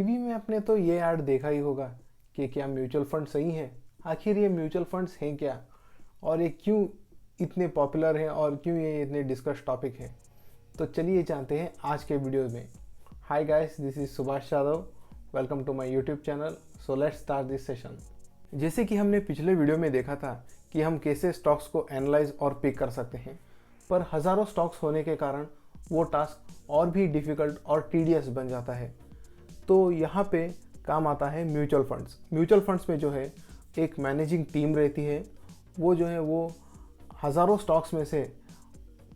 TV में आपने तो ये ऐड देखा ही होगा कि क्या म्यूचुअल फंड सही है। आखिर ये म्यूचुअल फंड्स हैं क्या, और ये क्यों इतने पॉपुलर हैं, और क्यों ये इतने डिस्कस टॉपिक हैं। तो चलिए जानते हैं आज के वीडियो में। Hi guys, this is Subhash Yadav. Welcome to my YouTube channel. So let's start this session. जैसे कि हमने पिछले वीडियो में देखा था कि हम कैसे स्टॉक्स को एनालाइज और पिक कर सकते हैं, पर हज़ारों स्टॉक्स होने के कारण वो टास्क और भी डिफ़िकल्ट और टीडियस बन जाता है। तो यहाँ पे काम आता है म्यूचुअल फंड्स। म्यूचुअल फंड्स में जो है एक मैनेजिंग टीम रहती है। वो जो है वो हज़ारों स्टॉक्स में से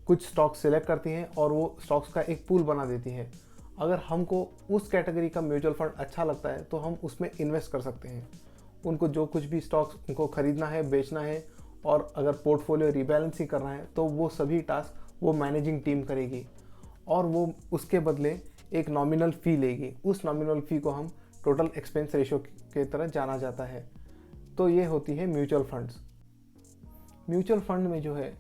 कुछ स्टॉक्स सिलेक्ट करती हैं और वो स्टॉक्स का एक पूल बना देती है। अगर हमको उस कैटेगरी का म्यूचुअल फंड अच्छा लगता है तो हम उसमें इन्वेस्ट कर सकते हैं। उनको जो कुछ भी स्टॉक्स उनको ख़रीदना है, बेचना है, और अगर पोर्टफोलियो रिबैलेंसिंग करना है तो वो सभी टास्क वो मैनेजिंग टीम करेगी, और वो उसके बदले एक नॉमिनल फ़ी लेगी। उस नॉमिनल फ़ी को हम टोटल एक्सपेंस रेशो के तरह जाना जाता है। तो ये होती है म्यूचुअल फंड्स। म्यूचुअल फंड में जो है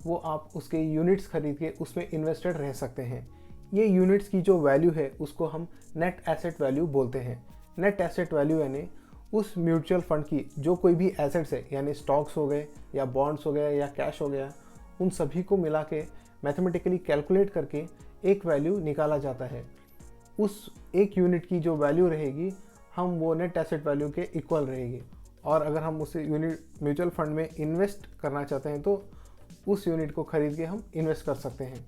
वो आप उसके यूनिट्स खरीद के उसमें इन्वेस्टेड रह सकते हैं। ये यूनिट्स की जो वैल्यू है उसको हम नेट एसेट वैल्यू बोलते हैं। नेट एसेट वैल्यू यानी उस म्यूचुअल फंड की जो कोई भी एसेट्स है, यानी स्टॉक्स हो गए या बॉन्ड्स हो गए या कैश हो गया, उन सभी को मिला के मैथमेटिकली कैलकुलेट करके एक वैल्यू निकाला जाता है। उस एक यूनिट की जो वैल्यू रहेगी हम वो नेट एसेट वैल्यू के इक्वल रहेगी, और अगर हम उस यूनिट म्यूचुअल फंड में इन्वेस्ट करना चाहते हैं तो उस यूनिट को खरीद के हम इन्वेस्ट कर सकते हैं।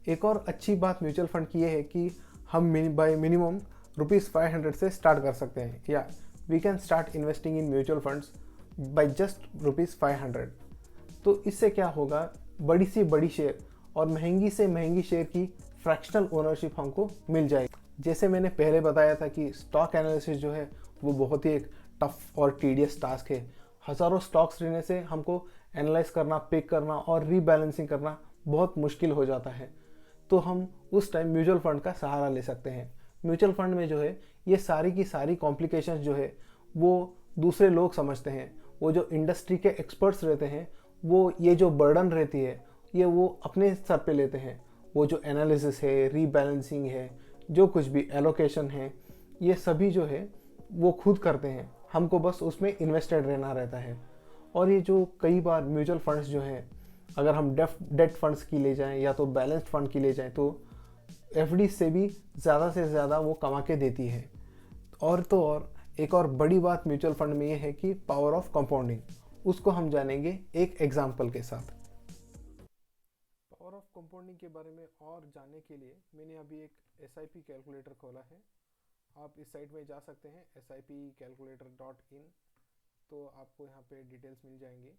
एक और अच्छी बात म्यूचुअल फंड की ये है कि हम बाय मिनिमम ₹500 से स्टार्ट कर सकते हैं, या we can start investing in mutual funds by just ₹500। तो इससे क्या होगा, बड़ी से बड़ी शेयर और महंगी से महंगी शेयर की फ्रैक्शनल ओनरशिप हमको मिल जाएगी। जैसे मैंने पहले बताया था कि स्टॉक एनालिसिस जो है वो बहुत ही एक टफ और टीडियस टास्क है। हज़ारों स्टॉक्स रहने से हमको एनालाइज करना, पिक करना और रीबैलेंसिंग करना बहुत मुश्किल हो जाता है। तो हम उस टाइम म्यूचुअल फंड का सहारा ले सकते हैं। म्यूचुअल फंड में जो है ये सारी की सारी कॉम्प्लिकेशंस जो है वो दूसरे लोग समझते हैं। वो जो इंडस्ट्री के एक्सपर्ट्स रहते हैं वो ये जो बर्डन रहती है ये वो अपने सर पे लेते हैं। वो जो एनालिसिस है, रीबैलेंसिंग है, जो कुछ भी एलोकेशन है, ये सभी जो है वो खुद करते हैं। हमको बस उसमें इन्वेस्टेड रहना रहता है। और ये जो कई बार म्यूचुअल फंड्स जो हैं, अगर हम डेट फंड्स की ले जाएं या तो बैलेंस्ड फंड की ले जाएं, तो एफडी से भी ज़्यादा से ज़्यादा वो कमा के देती है। और तो और एक और बड़ी बात म्यूचुअल फंड में ये है कि पावर ऑफ कंपाउंडिंग। उसको हम जानेंगे एक एग्जाम्पल के साथ। पावर ऑफ कंपाउंडिंग के बारे में और जानने के लिए मैंने अभी एक SIP कैलकुलेटर खोला है। आप इस साइट में जा सकते हैं sipcalculator.in। तो आपको यहाँ पे डिटेल्स मिल जाएंगी।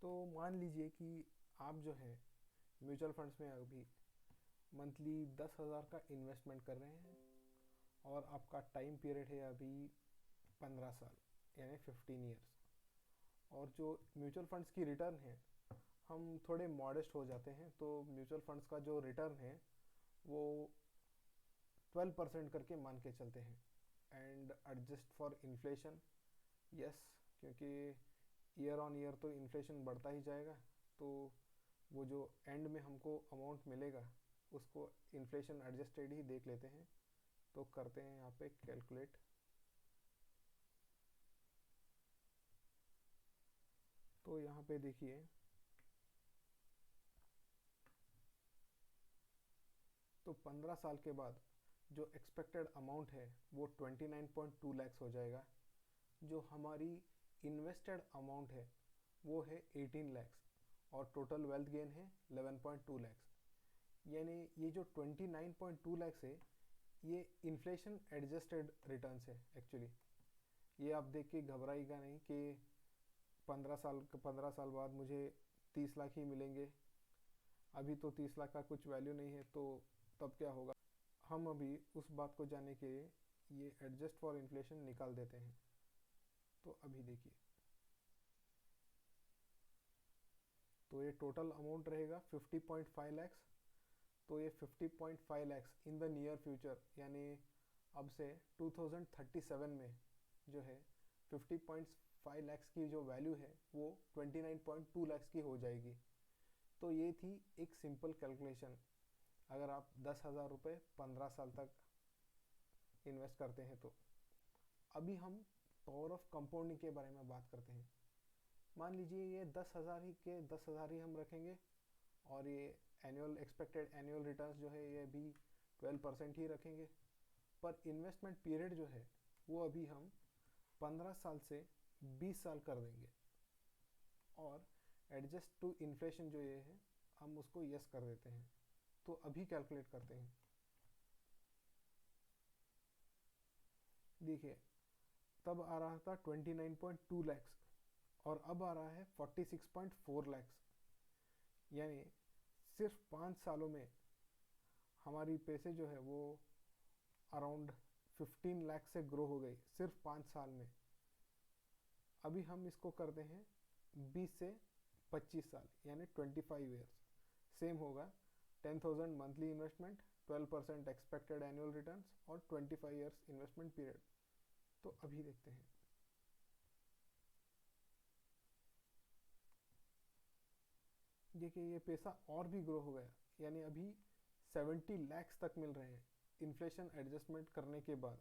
तो मान लीजिए कि आप जो है म्यूचुअल फंड्स में अभी मंथली 10,000 का इन्वेस्टमेंट कर रहे हैं, और आपका टाइम पीरियड है अभी 15 साल यानी 15 ईयर्स। और जो म्यूचुअल फंड्स की रिटर्न है, हम थोड़े मॉडेस्ट हो जाते हैं, तो म्यूचुअल फंड्स का जो रिटर्न है वो 12% करके मान के चलते हैं, and adjust for inflation. Yes, क्योंकि ईयर ऑन ईयर तो इन्फ्लेशन बढ़ता ही जाएगा। तो वो जो एंड में हमको अमाउंट मिलेगा उसको इन्फ्लेशन एडजस्टेड ही देख लेते हैं। तो करते हैं यहाँ पे कैलकुलेट। तो यहाँ पे देखिए, तो 15 साल के बाद जो एक्सपेक्टेड अमाउंट है वो 29.2 लैक्स हो जाएगा। जो हमारी इन्वेस्टेड अमाउंट है वो है 18 लैक्स, और टोटल वेल्थ गेन है 11.2 लैक्स। यानी ये जो 29.2 लैक्स है ये इन्फ्लेशन एडजस्टेड रिटर्न्स है एक्चुअली। ये आप देख के घबराइएगा नहीं कि 15 साल बाद मुझे 30 लाख ही मिलेंगे। अभी तो 30 लाख का कुछ वैल्यू नहीं है, तो तब क्या होगा। हम अभी उस बात को जानने के लिए ये एडजस्ट फॉर इन्फ्लेशन निकाल देते हैं। तो अभी देखिए, तो ये टोटल अमाउंट रहेगा 50.5 लैक्स। तो ये 50.5 lakhs in the near future, यानी अब से 2037 में जो है 50.5 लैक्स की जो वैल्यू है वो 29.2 लैक्स की हो जाएगी। तो ये थी एक सिंपल कैलकुलेशन। अगर आप 10,000 रुपये 15 साल तक इन्वेस्ट करते हैं। तो अभी हम पावर ऑफ कंपाउंडिंग के बारे में बात करते हैं। मान लीजिए ये 10,000 ही के 10,000 ही हम रखेंगे और ये एनुअल एक्सपेक्टेड एनुअल रिटर्न्स जो है ये भी 12% ही रखेंगे, पर इन्वेस्टमेंट पीरियड जो है वो अभी हम 15 साल से 20 साल कर देंगे और एडजस्ट टू इन्फ्लेशन जो ये है हम उसको यस कर देते हैं। तो अभी कैलकुलेट करते हैं। देखिए तब आ रहा था 29.2 लैक्स और अब आ रहा है 46.4 लैक्स, यानी सिर्फ 5 सालों में हमारी पैसे जो है वो अराउंड 15 लाख से ग्रो हो गई सिर्फ 5 साल में। अभी हम इसको करते हैं 20 से 25 साल यानी 25 ईयर्स। सेम होगा 10,000 monthly investment, 12% expected annual returns और 25 ईयर्स इन्वेस्टमेंट पीरियड। तो अभी देखते हैं। देखिए ये पैसा और भी ग्रो हो गया, यानी अभी 70 लैक्स तक मिल रहे हैं इन्फ्लेशन एडजस्टमेंट करने के बाद।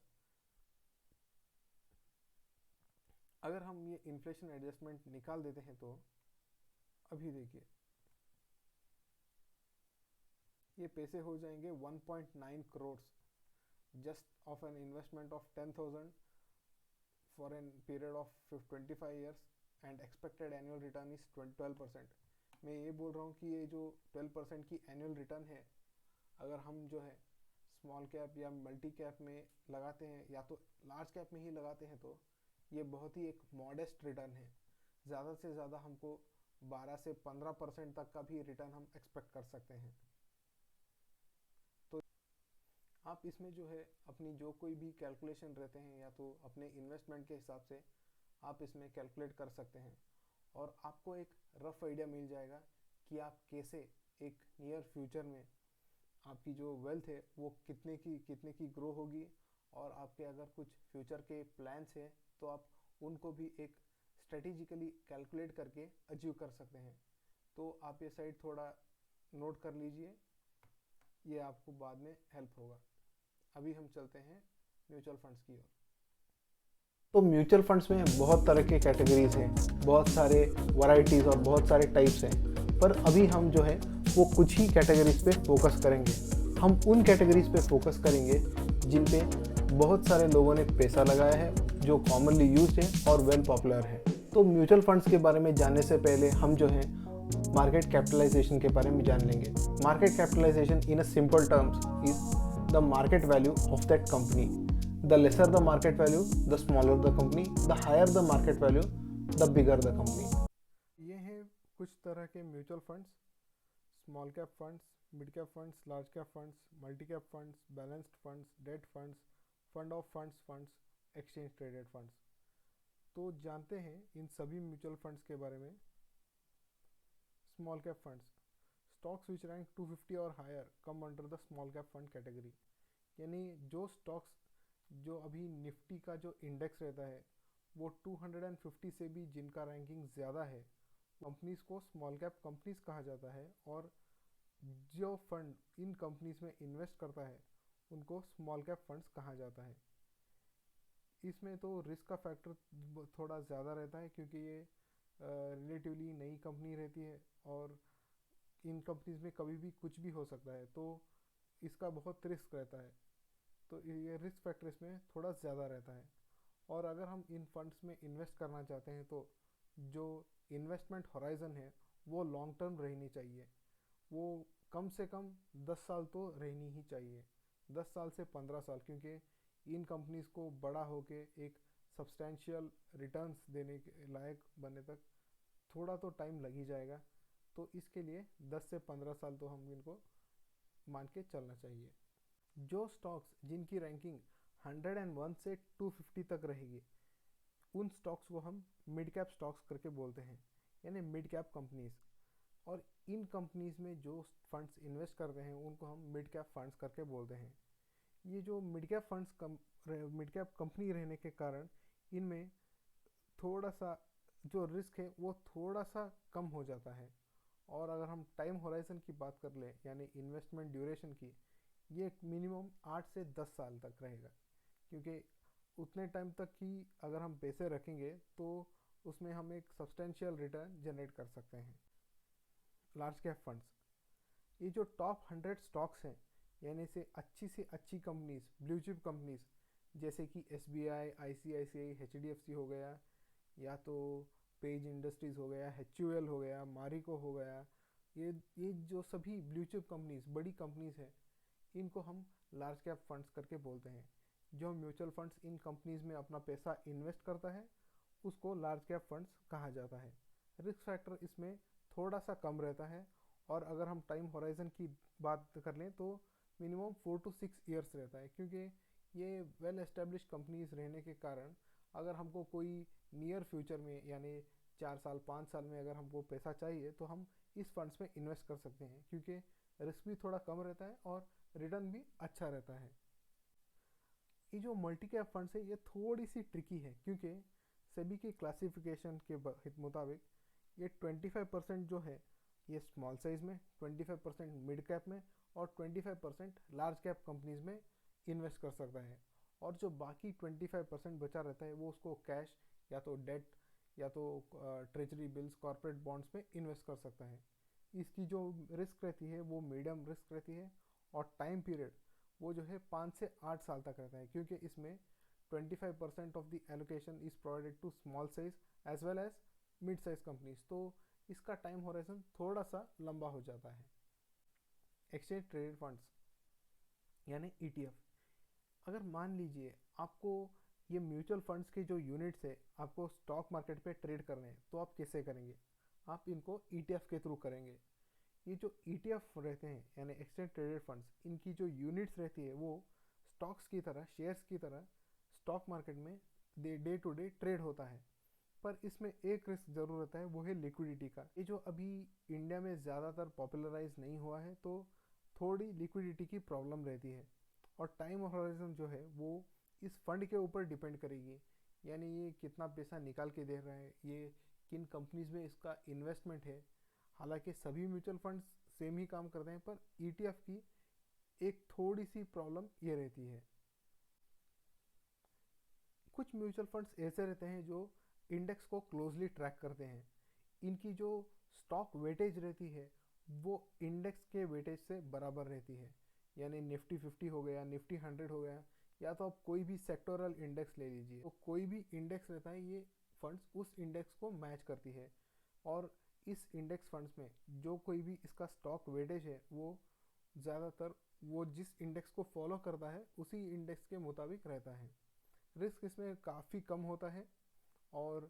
अगर हम ये इन्फ्लेशन एडजस्टमेंट निकाल देते हैं तो अभी देखिए ये पैसे हो जाएंगे 1.9 crore just of an investment of 10,000 for an period of 25 years and expected annual return is 12%। मैं ये बोल रहा हूँ कि ये जो 12% की एनुअल रिटर्न है, अगर हम जो है स्मॉल कैप या मल्टी कैप में लगाते हैं या तो लार्ज कैप में ही लगाते हैं तो ये बहुत ही एक मॉडेस्ट रिटर्न है। ज़्यादा से ज़्यादा हमको 12 से 15% तक का भी रिटर्न हम एक्सपेक्ट कर सकते हैं। तो आप इसमें जो है अपनी जो कोई भी कैलकुलेशन रहते हैं या तो अपने इन्वेस्टमेंट के हिसाब से आप इसमें कैलकुलेट कर सकते हैं और आपको एक रफ आइडिया मिल जाएगा कि आप कैसे एक नियर फ्यूचर में आपकी जो वेल्थ है वो कितने की ग्रो होगी। और आपके अगर कुछ फ्यूचर के प्लान्स हैं तो आप उनको भी एक स्ट्रेटेजिकली कैलकुलेट करके अचीव कर सकते हैं। तो आप ये साइड थोड़ा नोट कर लीजिए, ये आपको बाद में हेल्प होगा। अभी हम चलते हैं म्यूचुअल फंड्स की ओर। तो म्यूचुअल फंड्स में बहुत तरह के कैटेगरीज हैं, बहुत सारे वैरायटीज़ और बहुत सारे टाइप्स हैं, पर अभी हम जो है वो कुछ ही कैटेगरीज पे फोकस करेंगे। हम उन कैटेगरीज पे फोकस करेंगे जिन पे बहुत सारे लोगों ने पैसा लगाया है, जो कॉमनली यूज है और वेल पॉपुलर है। तो म्यूचुअल फंड्स के बारे में जानने से पहले हम जो है मार्केट कैपिटलाइजेशन के बारे में जान लेंगे। Market capitalisation in a simple terms is the market value of that company. The lesser the market value, the smaller the company. The higher the market value, the bigger the company. ये हैं कुछ तरह के mutual funds: small cap funds, mid cap funds, large cap funds, multi cap funds, balanced funds, date funds, fund of funds, exchange traded funds. तो जानते हैं इन सभी mutual funds के बारे में। Small cap funds, stocks which rank 250 और higher come under the small cap fund category. यानी जो स्टॉक्स जो अभी निफ्टी का जो इंडेक्स रहता है वो 250 से भी जिनका रैंकिंग ज़्यादा है, कंपनीज को स्मॉल कैप कंपनीज कहा जाता है। और जो फंड इन कंपनीज में इन्वेस्ट करता है उनको स्मॉल कैप फंड्स कहा जाता है। इसमें तो रिस्क का फैक्टर थोड़ा ज़्यादा रहता है क्योंकि ये रिलेटिवली नई कंपनी रहती है और इन कंपनीज में कभी भी कुछ भी हो सकता है, तो इसका बहुत रिस्क रहता है। तो ये रिस्क फैक्टर इसमें थोड़ा ज़्यादा रहता है। और अगर हम इन फंड्स में इन्वेस्ट करना चाहते हैं तो जो इन्वेस्टमेंट हॉराइजन है वो लॉन्ग टर्म रहनी चाहिए। वो कम से कम 10 साल तो रहनी ही चाहिए, 10 साल से 15 साल, क्योंकि इन कंपनीज को बड़ा होके एक सब्सटैंशियल रिटर्न्स देने के लायक बनने तक थोड़ा तो टाइम लग ही जाएगा। तो इसके लिए 10 से 15 साल तो हम इनको मान के चलना चाहिए। जो स्टॉक्स जिनकी रैंकिंग 101 से 250 तक रहेगी उन स्टॉक्स को हम मिड कैप स्टॉक्स करके बोलते हैं, यानी मिड कैप कंपनीज। और इन कंपनीज में जो फंड्स इन्वेस्ट करते हैं उनको हम मिड कैप फंड्स करके बोलते हैं। ये जो मिड कैप कंपनी रहने के कारण इनमें थोड़ा सा जो रिस्क है वो थोड़ा सा कम हो जाता है। और अगर हम टाइम होराइजन की बात कर लें यानी इन्वेस्टमेंट ड्यूरेशन की, ये मिनिमम 8 से 10 साल तक रहेगा। क्योंकि उतने टाइम तक ही अगर हम पैसे रखेंगे तो उसमें हम एक सब्सटेंशियल रिटर्न जनरेट कर सकते हैं। लार्ज कैप फंड्स, ये जो टॉप 100 स्टॉक्स हैं, यानी से अच्छी कंपनीज, ब्लू चिप कंपनीज, जैसे कि SBI, ICICI, HDFC हो गया, या तो पेज इंडस्ट्रीज हो गया, HUL हो गया, मारिको हो गया, ये जो सभी ब्लू चिप कंपनीज, बड़ी कंपनीज हैं, इनको हम लार्ज कैप फंड्स करके बोलते हैं। जो म्यूचुअल फंड्स इन कंपनीज में अपना पैसा इन्वेस्ट करता है उसको लार्ज कैप फंड्स कहा जाता है। रिस्क फैक्टर इसमें थोड़ा सा कम रहता है, और अगर हम टाइम होराइजन की बात कर लें तो मिनिमम 4 to 6 ईयर्स रहता है, क्योंकि ये वेल एस्टेब्लिश कंपनीज रहने के कारण अगर हमको कोई नियर फ्यूचर में, यानी 4 साल 5 साल में अगर हमको पैसा चाहिए तो हम इस फंड्स में इन्वेस्ट कर सकते हैं, क्योंकि रिस्क भी थोड़ा कम रहता है और रिटर्न भी अच्छा रहता है। ये जो मल्टी कैप फंड्स है ये थोड़ी सी ट्रिकी है, क्योंकि सभी के क्लासिफिकेशन के मुताबिक ये 25% जो है ये स्मॉल साइज में, 25% मिड कैप में और 25% लार्ज कैप कंपनीज में इन्वेस्ट कर सकता है। और जो बाकी 25% बचा रहता है वो उसको कैश या तो डेट या तो ट्रेजरी बिल्स, कॉर्पोरेट बॉन्ड्स में इन्वेस्ट कर सकता है। इसकी जो रिस्क रहती है वो मीडियम रिस्क रहती है, और टाइम पीरियड वो जो है 5 से 8 साल तक रहता है, क्योंकि इसमें 25% of the allocation is provided to small size as well as mid size companies, तो इसका टाइम होराइजन थोड़ा सा लंबा हो जाता है। एक्सचेंज ट्रेडेड फंड्स यानी ETF, अगर मान लीजिए आपको ये म्यूचुअल फंड्स के जो यूनिट्स है आपको स्टॉक मार्केट पे ट्रेड करने हैं, तो आप कैसे करेंगे? आप इनको ETF के थ्रू करेंगे। ये जो ETF रहते हैं यानी एक्सचेंज ट्रेडेड फंड्स, इनकी जो यूनिट्स रहती है वो स्टॉक्स की तरह, शेयर्स की तरह स्टॉक मार्केट में डे टू डे ट्रेड होता है। पर इसमें एक रिस्क ज़रूर रहता है, वो है लिक्विडिटी का। ये जो अभी इंडिया में ज़्यादातर पॉपुलराइज नहीं हुआ है, तो थोड़ी लिक्विडिटी की प्रॉब्लम रहती है। और टाइम हॉराइजन जो है वो इस फंड के ऊपर डिपेंड करेगी, यानी ये कितना पैसा निकाल के दे रहा है, ये किन कंपनीज में इसका इन्वेस्टमेंट है। हालांकि सभी म्यूचुअल फंड्स सेम ही काम करते हैं, पर ETF की एक थोड़ी सी प्रॉब्लम ये रहती है। कुछ म्यूचुअल फंड्स ऐसे रहते हैं जो इंडेक्स को क्लोजली ट्रैक करते हैं। इनकी जो स्टॉक वेटेज रहती है वो इंडेक्स के वेटेज से बराबर रहती है, यानी निफ्टी 50 हो गया, निफ्टी 100 हो गया, या तो आप कोई भी सेक्टोरल इंडेक्स ले लीजिए, तो कोई भी इंडेक्स रहता है ये फंड्स उस इंडेक्स को मैच करती है। और इस इंडेक्स फंड्स में जो कोई भी इसका स्टॉक वेटेज है वो ज़्यादातर वो जिस इंडेक्स को फॉलो करता है उसी इंडेक्स के मुताबिक रहता है। रिस्क इसमें काफ़ी कम होता है, और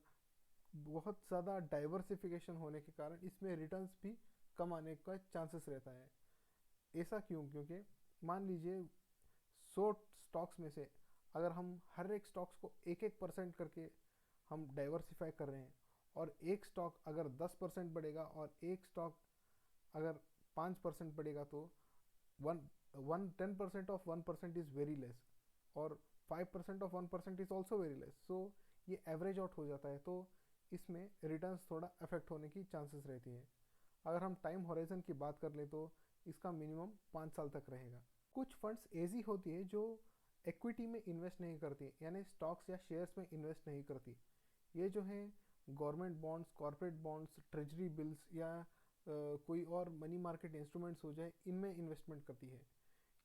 बहुत ज़्यादा डाइवर्सिफिकेशन होने के कारण इसमें रिटर्न्स भी कम आने का चांसेस रहता है। ऐसा क्यों? क्योंकि मान लीजिए 100 स्टॉक्स में से अगर हम हर एक स्टॉक्स को 1-1% करके हम डाइवर्सिफाई कर रहे हैं, और एक स्टॉक अगर 10% बढ़ेगा और एक स्टॉक अगर 5% बढ़ेगा, तो one one 10% of 1% is very less, और 5% of 1% is also very less. So ये एवरेज आउट हो जाता है, तो इसमें रिटर्न्स थोड़ा अफेक्ट होने की चांसेस रहती है। अगर हम टाइम होराइजन की बात कर लें तो इसका मिनिमम 5 साल तक रहेगा। कुछ फंड्स ऐसी होती है जो इक्विटी में इन्वेस्ट नहीं करती, यानी स्टॉक्स या शेयर्स में इन्वेस्ट नहीं करती। ये जो है government bonds, corporate bonds, treasury bills, या कोई और मनी मार्केट इंस्ट्रूमेंट्स हो जाए, इनमें इन्वेस्टमेंट करती है।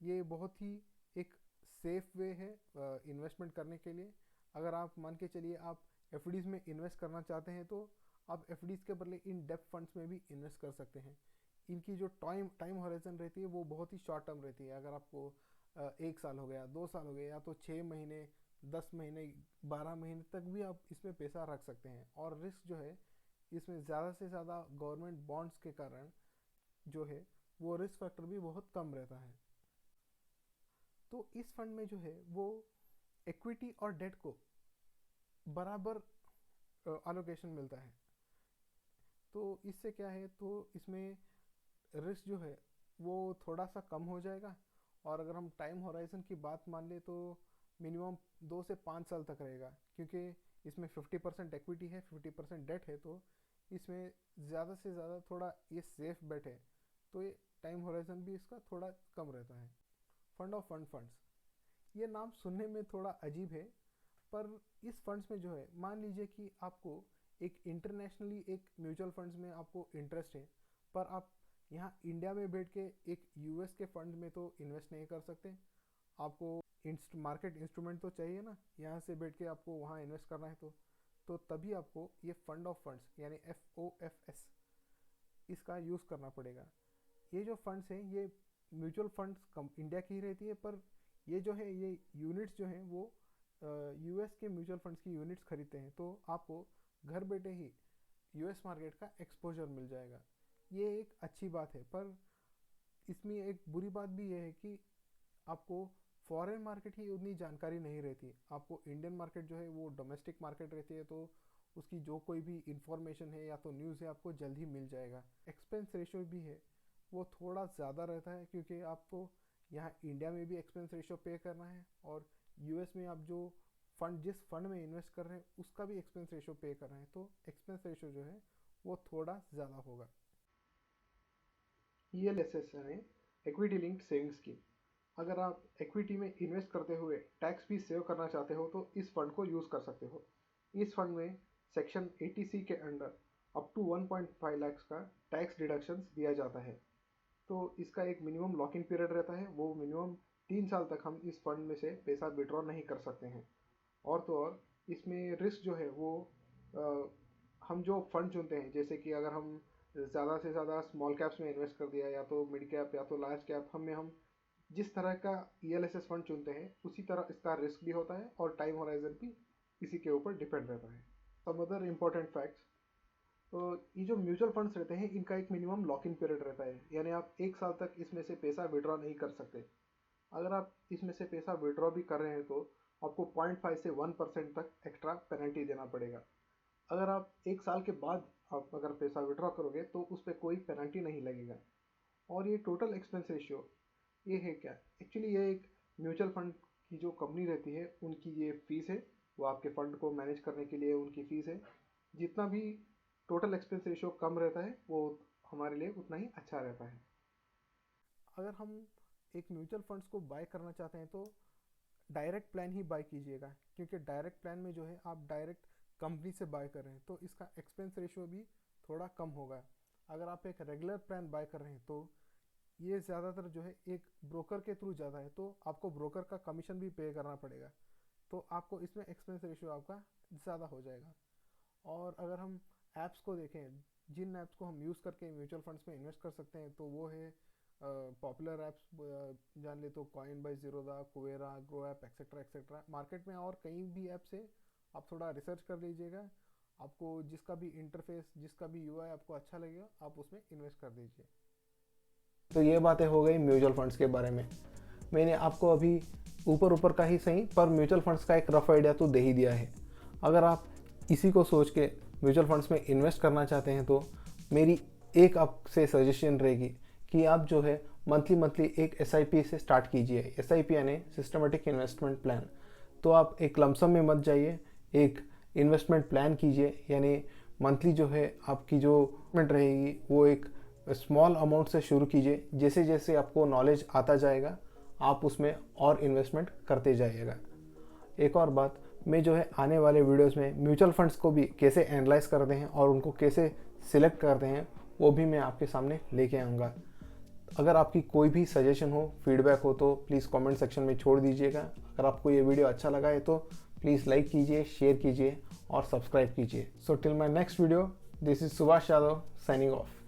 ये बहुत ही एक सेफ वे है इन्वेस्टमेंट करने के लिए। अगर आप मान के चलिए आप FDs में इन्वेस्ट करना चाहते हैं, तो आप FDs के बदले इन डेप्थ फंड्स में भी इन्वेस्ट कर सकते हैं। इनकी जो टाइम टाइम हॉराइजन रहती है वो बहुत ही शॉर्ट टर्म रहती है। अगर आपको 1 साल हो गया, 2 साल हो गए, या तो 6 महीने, 10 महीने, 12 महीने तक भी आप इसमें पैसा रख सकते हैं। और रिस्क जो है इसमें ज़्यादा से ज़्यादा गवर्नमेंट बॉन्ड्स के कारण जो है वो रिस्क फैक्टर भी बहुत कम रहता है। तो इस फंड में जो है वो इक्विटी और डेट को बराबर अलोकेशन मिलता है। तो इससे क्या है, तो इसमें रिस्क जो है वो थोड़ा सा कम हो जाएगा। और अगर हम टाइम होराइजन की बात मान ले तो मिनिमम 2 से 5 साल तक रहेगा, क्योंकि इसमें 50% इक्विटी है, 50% डेट है, तो इसमें ज़्यादा से ज़्यादा थोड़ा ये सेफ बेट है, तो ये टाइम होराइजन भी इसका थोड़ा कम रहता है। फंड ऑफ फंड्स, ये नाम सुनने में थोड़ा अजीब है, पर इस फंड्स में जो है, मान लीजिए कि आपको एक इंटरनेशनली एक म्यूचुअल फंड्स में आपको इंटरेस्ट है, पर आप यहाँ इंडिया में बैठ के एक यूएस के फंड में तो इन्वेस्ट नहीं कर सकते। आपको मार्केट इंस्ट्रूमेंट तो चाहिए ना, यहाँ से बैठ के आपको वहाँ इन्वेस्ट करना है तो तभी आपको ये फंड ऑफ फंड्स यानी FOFS इसका यूज़ करना पड़ेगा। ये जो फंड्स हैं ये म्यूचुअल फंड्स कम इंडिया की ही रहती है, पर ये जो है ये यूनिट्स जो हैं वो यूएस के म्यूचुअल फंड्स की यूनिट्स खरीदते हैं, तो आपको घर बैठे ही यूएस मार्केट का एक्सपोजर मिल जाएगा। ये एक अच्छी बात है, पर इसमें एक बुरी बात भी ये है कि आपको फॉरेन मार्केट की उतनी जानकारी नहीं रहती। आपको इंडियन मार्केट जो है वो डोमेस्टिक मार्केट रहती है, तो उसकी जो कोई भी इंफॉर्मेशन है या तो न्यूज़ है आपको जल्दी मिल जाएगा। एक्सपेंस रेशो भी है वो थोड़ा ज़्यादा रहता है, क्योंकि आपको यहाँ इंडिया में भी एक्सपेंस रेशो पे करना है और यूएस में आप जो जिस फंड में इन्वेस्ट कर रहे हैं उसका भी एक्सपेंस रेशो पे कर रहे हैं, तो एक्सपेंस रेशो जो है वो थोड़ा ज़्यादा होगा। ELSS यानी इक्विटी लिंक्ड सेविंग्स स्कीम। अगर आप इक्विटी में इन्वेस्ट करते हुए टैक्स भी सेव करना चाहते हो तो इस फंड को यूज़ कर सकते हो। इस फंड में सेक्शन 80C के अंडर अप टू 1.5 लाख का टैक्स डिडक्शंस दिया जाता है। तो इसका एक मिनिमम लॉक इन पीरियड रहता है, वो मिनिमम 3 साल तक हम इस फंड में से पैसा विड्रॉ नहीं कर सकते हैं। और तो और इसमें रिस्क जो है वो हम जो फंड चुनते हैं, जैसे कि अगर हम ज़्यादा से ज़्यादा स्मॉल कैप्स में इन्वेस्ट कर दिया या तो मिड कैप या तो लार्ज कैप, हम जिस तरह का ELSS फंड चुनते हैं उसी तरह इसका रिस्क भी होता है और टाइम होराइजन भी इसी के ऊपर डिपेंड रहता है। सम अदर इम्पोर्टेंट फैक्ट्स, तो ये जो म्यूचुअल फंड्स रहते हैं इनका एक मिनिमम लॉक इन पीरियड रहता है, यानी आप 1 साल तक इसमें से पैसा विड्रॉ नहीं कर सकते। अगर आप इसमें से पैसा विड्रॉ भी कर रहे हैं तो आपको 0.5 से 1% तक एक्स्ट्रा पेनल्टी देना पड़ेगा। अगर आप 1 साल के बाद आप अगर पैसा विड्रॉ करोगे तो उस पर कोई पेनल्टी नहीं लगेगा। और ये टोटल एक्सपेंस रेशियो ये है क्या, एक्चुअली ये एक म्यूचुअल फंड की जो कंपनी रहती है उनकी ये फीस है, वो आपके फंड को मैनेज करने के लिए उनकी फ़ीस है। जितना भी टोटल एक्सपेंस रेशियो कम रहता है वो हमारे लिए उतना ही अच्छा रहता है। अगर हम एक म्यूचुअल फंड्स को बाय करना चाहते हैं तो डायरेक्ट प्लान ही बाय कीजिएगा, क्योंकि डायरेक्ट प्लान में जो है आप डायरेक्ट कंपनी से बाय कर रहे हैं तो इसका एक्सपेंस रेशियो भी थोड़ा कम होगा। अगर आप एक रेगुलर प्लान बाय कर रहे हैं तो ये ज़्यादातर जो है एक ब्रोकर के थ्रू ज़्यादा है, तो आपको ब्रोकर का कमीशन भी पे करना पड़ेगा, तो आपको इसमें एक्सपेंस रेशियो आपका ज़्यादा हो जाएगा। और अगर हम ऐप्स को देखें, जिन ऐप्स को हम यूज़ करके म्यूचुअल फंड्स में इन्वेस्ट कर सकते हैं, तो वो है पॉपुलर ऐप्स जान ले तो coin by Zerodha, Kuvera, Groww app etcetera etcetera. Market में और कई भी ऐप्स है, आप थोड़ा रिसर्च कर लीजिएगा, आपको जिसका भी इंटरफेस जिसका भी UI आपको अच्छा लगेगा आप उसमें इन्वेस्ट कर दीजिए। तो ये बातें हो गई म्यूचुअल फंड्स के बारे में। मैंने आपको अभी ऊपर ऊपर का ही सही पर म्यूचुअल फंड्स का एक रफ आइडिया तो दे ही दिया है। अगर आप इसी को सोच के म्यूचुअल फंड्स में इन्वेस्ट करना चाहते हैं तो मेरी एक आपसे सजेशन रहेगी कि आप जो है मंथली एक SIP से स्टार्ट कीजिए। SIP यानी सिस्टमेटिक इन्वेस्टमेंट प्लान। तो आप एक लमसम में मत जाइए, एक इन्वेस्टमेंट प्लान कीजिए, यानी मंथली जो है आपकी जो इन्वेस्टमेंट रहेगी वो एक स्मॉल अमाउंट से शुरू कीजिए। जैसे जैसे आपको नॉलेज आता जाएगा आप उसमें और इन्वेस्टमेंट करते जाइएगा। एक और बात, मैं जो है आने वाले वीडियोस में म्यूचुअल फंड्स को भी कैसे एनालाइज करते हैं और उनको कैसे सिलेक्ट करते हैं वो भी मैं आपके सामने लेके आऊँगा। अगर आपकी कोई भी सजेशन हो, फीडबैक हो तो प्लीज़ कमेंट सेक्शन में छोड़ दीजिएगा। अगर आपको ये वीडियो अच्छा लगा है तो प्लीज़ लाइक कीजिए, शेयर कीजिए और सब्सक्राइब कीजिए। So till my next video, this is Subhash Yadav signing off.